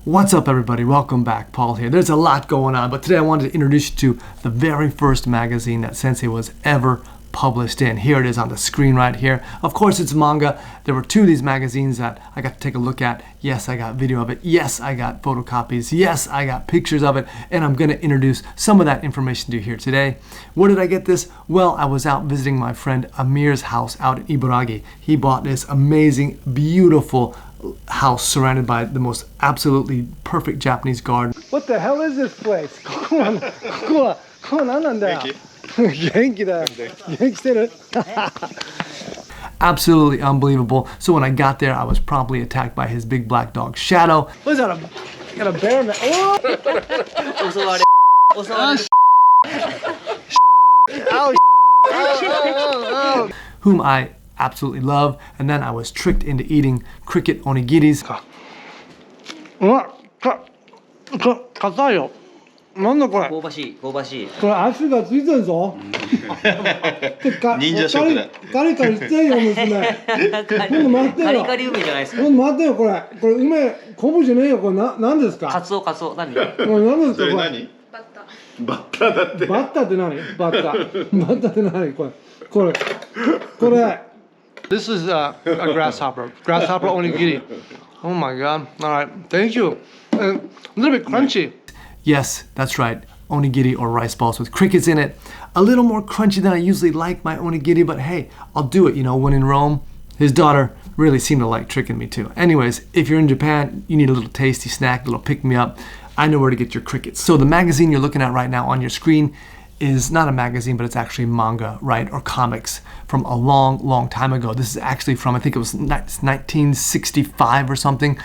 What's up, everybody? Welcome back. Paul here. There's a lot going on, but today I wanted to introduce you to the very first magazine that Sensei was ever published in. Here it is on the screen right here. Of course, it's manga. There were two of these magazines that I got to take a look at. Yes, I got video of it. Yes, I got photocopies. Yes, I got pictures of it. And I'm going to introduce some of that information to you here today. Where did I get this? Well, I was out visiting my friend Amir's house out in Ibaragi. He bought this amazing, beautiful house surrounded by the most absolutely perfect Japanese garden. What the hell is this place? Absolutely unbelievable. So when I got there, I was promptly attacked by his big black dog Shadow. What's that? Got a bear man. Whom I absolutely love, and then I was tricked into eating cricket onigiris. This is a grasshopper onigiri. Oh my god. All right, thank you. A little bit crunchy. Yes, that's right. Onigiri or rice balls with crickets in it. A little more crunchy than I usually like my onigiri, but hey, I'll do it, you know, when in Rome. His daughter really seemed to like tricking me too. Anyways, if you're in Japan, you need a little tasty snack, a little pick-me-up. I know where to get your crickets. So the magazine you're looking at right now on your screen is not a magazine, but it's actually manga, right, or comics from a long time ago. This is actually from, I think it was 1965 or something.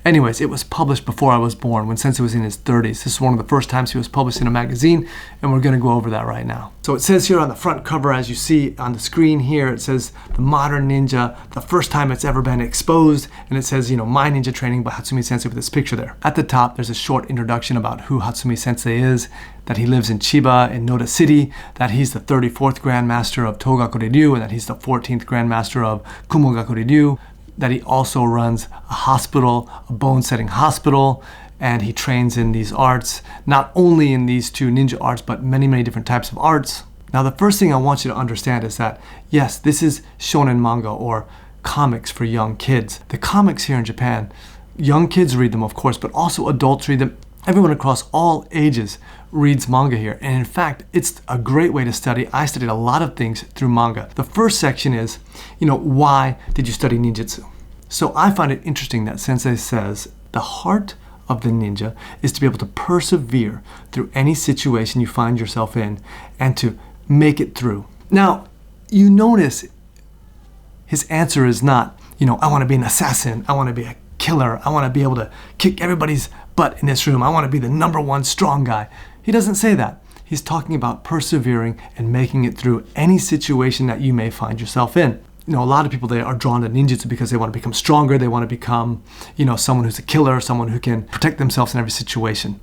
Anyways, it was published before I was born, when Sensei was in his 30s. This is one of the first times he was published in a magazine, and we're gonna go over that right now. So it says here on the front cover, as you see on the screen here, it says the modern ninja, the first time it's ever been exposed, and it says, you know, My Ninja Training by Hatsumi Sensei with this picture there. At the top, there's a short introduction about who Hatsumi Sensei is, that he lives in Chiba in Noda City, that he's the 34th Grandmaster of Togaku Ryu, and that he's the 14th Grandmaster of Kumogaku Ryu, that he also runs a hospital, a bone-setting hospital, and he trains in these arts, not only in these two ninja arts, but many different types of arts. Now, the first thing I want you to understand is that, yes, this is shonen manga, or comics for young kids. The comics here in Japan, young kids read them, of course, but also adults read them. Everyone across all ages reads manga here. And in fact, it's a great way to study. I studied a lot of things through manga. The first section is, you know, why did you study ninjutsu? So I find it interesting that Sensei says the heart of the ninja is to be able to persevere through any situation you find yourself in and to make it through. Now, you notice his answer is not, you know, I want to be an assassin, I want to be a killer, I want to be able to kick everybody's butt in this room, I want to be the #1 strong guy. He doesn't say that. He's talking about persevering and making it through any situation that you may find yourself in. You know, a lot of people, they are drawn to ninjutsu because they want to become stronger, they want to become, you know, someone who's a killer, someone who can protect themselves in every situation.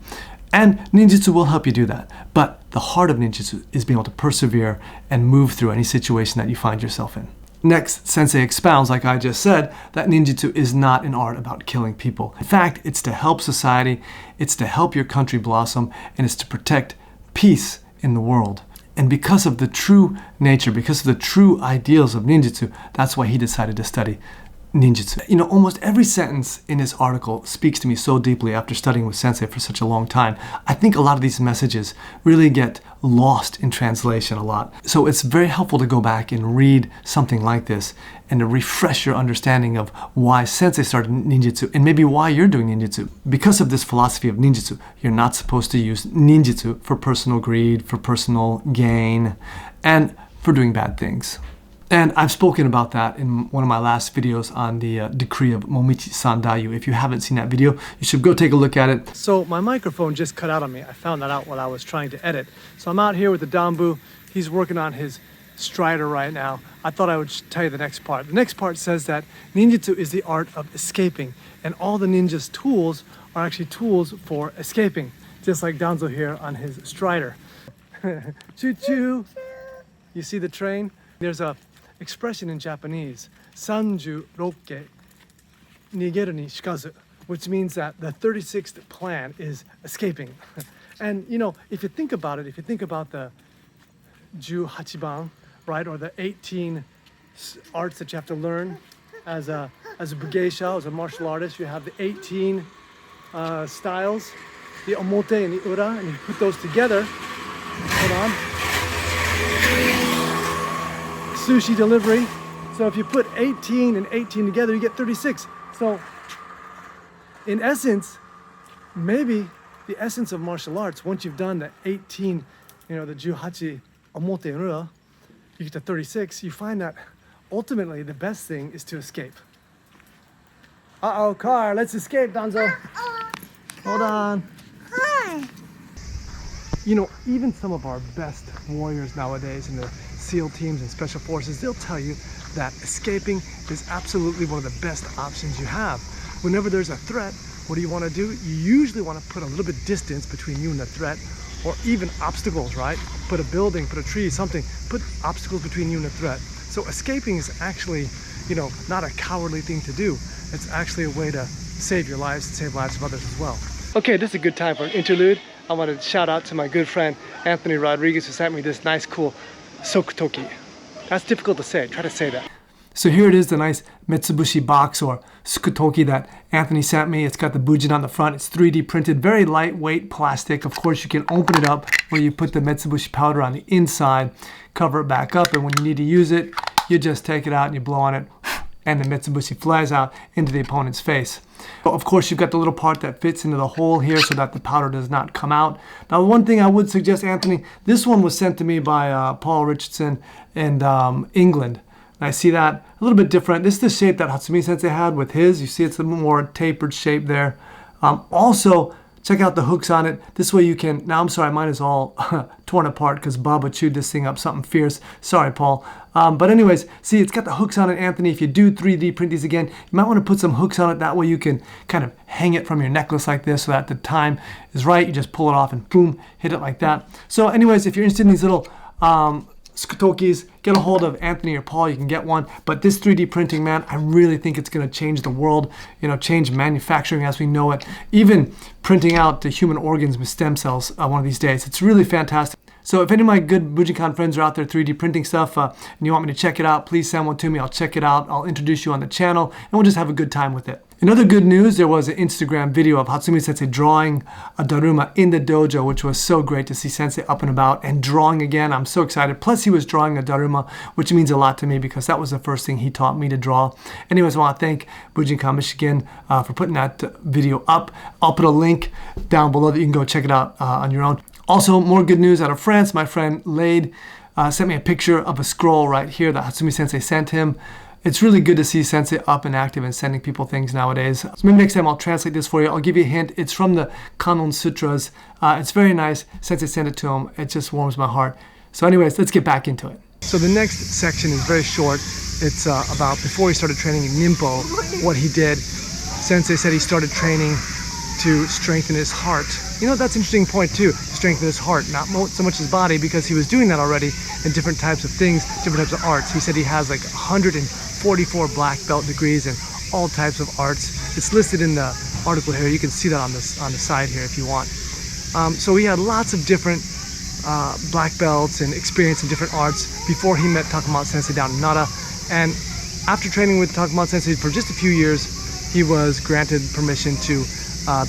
And ninjutsu will help you do that. But the heart of ninjutsu is being able to persevere and move through any situation that you find yourself in. Next, Sensei expounds, like I just said, that ninjutsu is not an art about killing people. In fact, it's to help society, it's to help your country blossom, and it's to protect peace in the world. And because of the true nature, because of the true ideals of ninjutsu, that's why he decided to study ninjutsu. You know, almost every sentence in this article speaks to me so deeply after studying with Sensei for such a long time. I think a lot of these messages really get lost in translation a lot. So it's very helpful to go back and read something like this and to refresh your understanding of why Sensei started ninjutsu and maybe why you're doing ninjutsu. Because of this philosophy of ninjutsu, you're not supposed to use ninjutsu for personal greed, for personal gain, and for doing bad things. And I've spoken about that in one of my last videos on the decree of Momichi Sandayu. If you haven't seen that video, you should go take a look at it. So my microphone just cut out on me. I found that out while I was trying to edit. So I'm out here with the Dambu. He's working on his Strider right now. I thought I would tell you the next part. The next part says that ninjutsu is the art of escaping. And all the ninja's tools are actually tools for escaping. Just like Danzo here on his Strider. Choo-choo. You see the train? There's a expression in Japanese, 36 nigeru ni shikazu. which means that the 36th plan is escaping. And you know, if you think about it, if you think about the Ju Hachiban, right, or the 18 arts that you have to learn as a bugeisha, as a martial artist, you have the 18 styles, the omote and the ura, and you put those together. Hold on. Sushi delivery. So if you put 18 and 18 together, you get 36. So in essence, maybe the essence of martial arts, once you've done the 18, you know, the Juhachi omote and ura, you get to 36, you find that ultimately the best thing is to escape. Uh-oh, car, let's escape, Danzo. Hold on. Hi. You know, even some of our best warriors nowadays in the SEAL teams and special forces, they'll tell you that escaping is absolutely one of the best options you have. Whenever there's a threat, what do you want to do? You usually want to put a little bit distance between you and the threat, or even obstacles, right? Put a building, put a tree, something, put obstacles between you and the threat. So escaping is actually, you know, not a cowardly thing to do. It's actually a way to save your lives and save lives of others as well. Okay, this is a good time for an interlude. I want to shout out to my good friend Anthony Rodriguez, who sent me this nice, cool sokutoki. That's difficult to say. Try to say that. So here it is, the nice Mitsubishi box or sukutoki that Anthony sent me. It's got the bujin on the front. It's 3D printed, very lightweight plastic. Of course, you can open it up where you put the Mitsubishi powder on the inside, cover it back up, and when you need to use it, you just take it out and you blow on it, and the Mitsubishi flies out into the opponent's face. Of course, you've got the little part that fits into the hole here so that the powder does not come out. Now, one thing I would suggest, Anthony, this one was sent to me by Paul Richardson in England. And I see that a little bit different. This is the shape that Hatsumi Sensei had with his. You see it's a more tapered shape there. Also, check out the hooks on it. This way you can, now I'm sorry, mine is all torn apart because Baba chewed this thing up something fierce. Sorry, Paul. But anyways, see, it's got the hooks on it, Anthony. If you do 3D print these again, you might want to put some hooks on it. That way you can kind of hang it from your necklace like this so that the time is right. You just pull it off and boom, hit it like that. So anyways, if you're interested in these little skutokis, get a hold of Anthony or Paul, you can get one. But this 3D printing, man, I really think it's going to change the world, you know, change manufacturing as we know it, even printing out the human organs with stem cells one of these days. It's really fantastic. So if any of my good Bujinkan friends are out there 3D printing stuff and you want me to check it out, please send one to me. I'll check it out. I'll introduce you on the channel and we'll just have a good time with it. In other good news, there was an Instagram video of Hatsumi Sensei drawing a Daruma in the dojo, which was so great to see Sensei up and about and drawing again. I'm so excited. Plus, he was drawing a Daruma, which means a lot to me because that was the first thing he taught me to draw. Anyways, I want to thank Bujinkan Michigan for putting that video up. I'll put a link down below that you can go check it out on your own. Also, more good news out of France. My friend Lade sent me a picture of a scroll right here that Hatsumi Sensei sent him. It's really good to see Sensei up and active and sending people things nowadays. So maybe next time I'll translate this for you. I'll give you a hint. It's from the Kanon Sutras. It's very nice. Sensei sent it to him. It just warms my heart. So anyways, let's get back into it. So the next section is very short. It's about before he started training in Ninpo, what he did. Sensei said he started training to strengthen his heart. You know, that's an interesting point too, to strengthen his heart, not so much his body, because he was doing that already in different types of things, different types of arts. He said he has like 144 black belt degrees in all types of arts. It's listed in the article here. You can see that on the side here if you want. So he had lots of different black belts and experience in different arts before he met Takamata Sensei down in Nara. And after training with Takamata Sensei for just a few years, he was granted permission to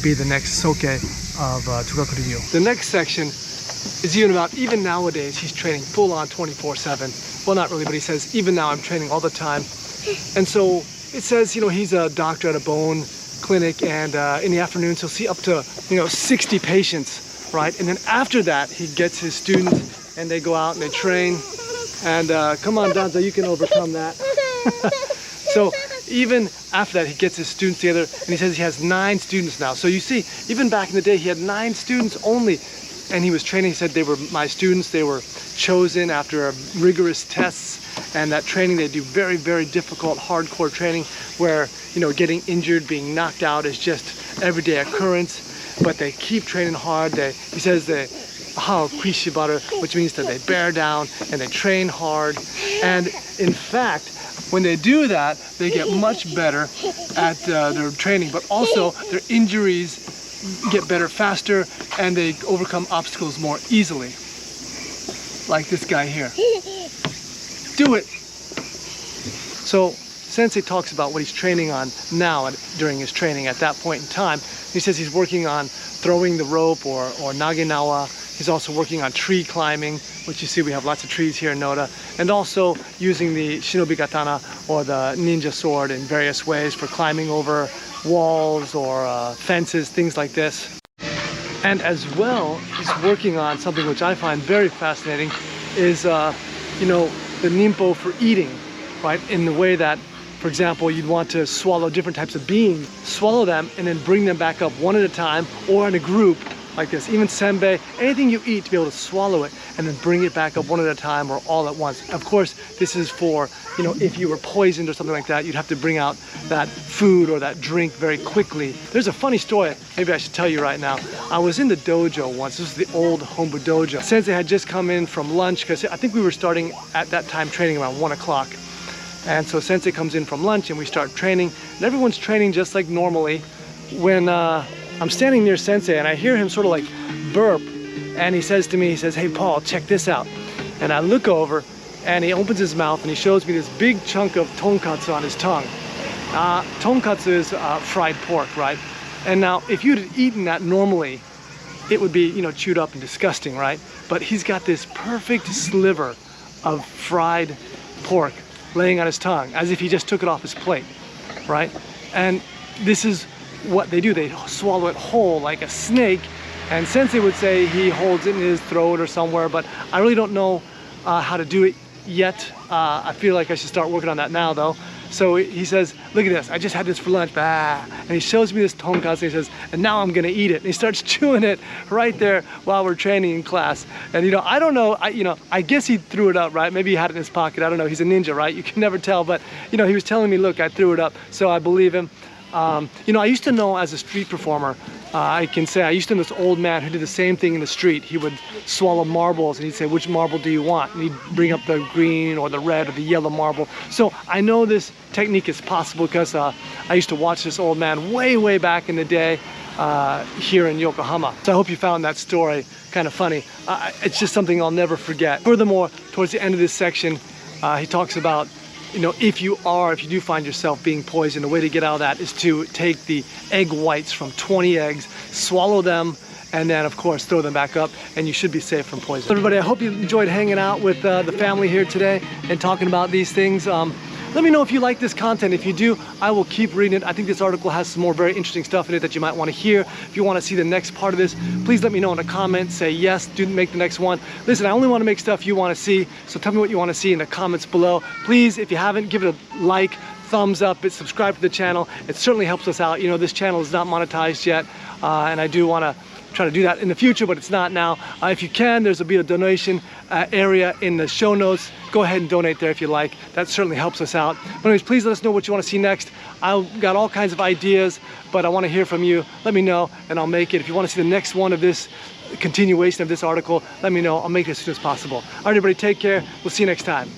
be the next Soke of Togakuri-ryu. The next section is even nowadays he's training full on 24/7. Well, not really, but he says even now I'm training all the time. And so it says, you know, he's a doctor at a bone clinic, and in the afternoons he'll see up to 60 patients, right? And then after that he gets his students and they go out and they train. And come on, Danza, you can overcome that. So even after that, he gets his students together, and he says he has 9 students now. So you see, even back in the day, he had 9 students only, and he was training. He said they were my students. They were chosen after rigorous tests, and that training, they do very, very difficult, hardcore training where, you know, getting injured, being knocked out is just everyday occurrence, but they keep training hard. He says they which means that they bear down and they train hard. And in fact, When they do that, they get much better at their training, but also their injuries get better faster and they overcome obstacles more easily. Like this guy here. Do it! So Sensei talks about what he's training on now during his training at that point in time. He says he's working on throwing the rope or nagenawa. He's also working on tree climbing, which you see we have lots of trees here in Noda, and also using the shinobi katana or the ninja sword in various ways for climbing over walls or fences, things like this. And as well, he's working on something which I find very fascinating is, you know, the ninpo for eating, right? In the way that, for example, you'd want to swallow different types of beans, swallow them and then bring them back up one at a time or in a group like this. Even senbei, anything you eat, to be able to swallow it and then bring it back up one at a time or all at once. Of course, this is for, you know, if you were poisoned or something like that, you'd have to bring out that food or that drink very quickly. There's a funny story, maybe I should tell you right now. I was in the dojo once. This is the old Hombu dojo. Sensei had just come in from lunch because I think we were starting at that time training around 1 o'clock. And so Sensei comes in from lunch and we start training, and everyone's training just like normally. When I'm standing near Sensei and I hear him sort of like burp, and he says to me, he says, "Hey Paul, check this out." And I look over and he opens his mouth and he shows me this big chunk of tonkatsu on his tongue. Tonkatsu is fried pork, right? And now if you'd have eaten that normally, it would be, you know, chewed up and disgusting, right? But he's got this perfect sliver of fried pork laying on his tongue, as if he just took it off his plate, right? And this is what they do. They swallow it whole like a snake, and Sensei would say he holds it in his throat or somewhere, but I really don't know how to do it yet. I feel like I should start working on that now though. So he says, "Look at this, I just had this for lunch," and he shows me this tonkatsu, he says, "And now I'm gonna eat it." And he starts chewing it right there while we're training in class. And you know, I don't know, I guess he threw it up, right? Maybe he had it in his pocket, I don't know, he's a ninja, right? You can never tell, but you know, he was telling me, "Look, I threw it up," so I believe him. You know, I used to know as a street performer, I can say I used to know this old man who did the same thing in the street. He would swallow marbles and he'd say, "Which marble do you want?" And he'd bring up the green or the red or the yellow marble. So I know this technique is possible because I used to watch this old man way back in the day here in Yokohama. So I hope you found that story kind of funny. It's just something I'll never forget. Furthermore, towards the end of this section, he talks about, you know, if you do find yourself being poisoned, the way to get out of that is to take the egg whites from 20 eggs, swallow them, and then of course throw them back up, and you should be safe from poison. Everybody, I hope you enjoyed hanging out with the family here today and talking about these things. Let me know if you like this content. If you do, I will keep reading it. I think this article has some more very interesting stuff in it that you might want to hear. If you want to see the next part of this, please let me know in the comments. Say yes, do make the next one. Listen, I only want to make stuff you want to see, so tell me what you want to see in the comments below. Please, if you haven't, give it a like, thumbs up, subscribe to the channel. It certainly helps us out. You know, this channel is not monetized yet, and I do want to try to do that in the future, but it's not now. If you can, there's a donation area in the show notes. Go ahead and donate there if you like. That certainly helps us out. But anyways, please let us know what you want to see next. I've got all kinds of ideas, but I want to hear from you. Let me know and I'll make it. If you want to see the next one of this continuation of this article, let me know. I'll make it as soon as possible. All right, everybody, take care. We'll see you next time.